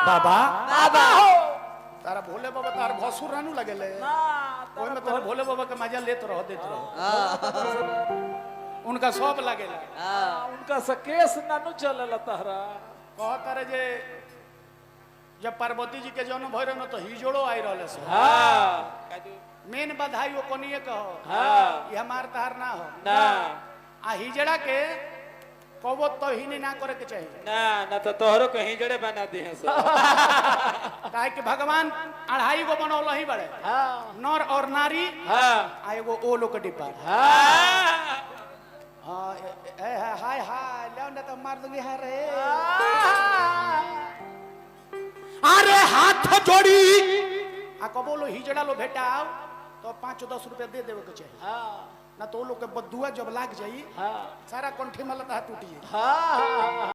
बाबा बाबा तारा भोले बाबा तार भसुर रानू लगेले ओय में तोरे भोले बाबा के मजा लेत रहो देत रहो उनका सब लगेला उनका सकेस नानू चलला तहरा कहत रे जे जब पार्वती जी के जन्म भइल न तो हिजोड़ो आई रहले से मेन बधाई ओ कोनिए कहो ये हमार तार ना हो ना आ हिजड़ा के कबो तो ही ना करे के चाहिए ना तो तोहरो कहीं जड़े बना दी है काहे कि भगवान अढ़ाई गो बनौल ही बड़े नर और नारी आ एगो ओ लोग के डिब्बा हाय हाय ले ना तो मार दूंगी हां रे अरे हाथ जोड़ी आ कबो लो हिजड़ा लो भेटाओ तो 5-10 रुपया दे देवे के चाहिए ना तो लोग के बदुआ जब लाग जाई सारा कंठी में लता टूटी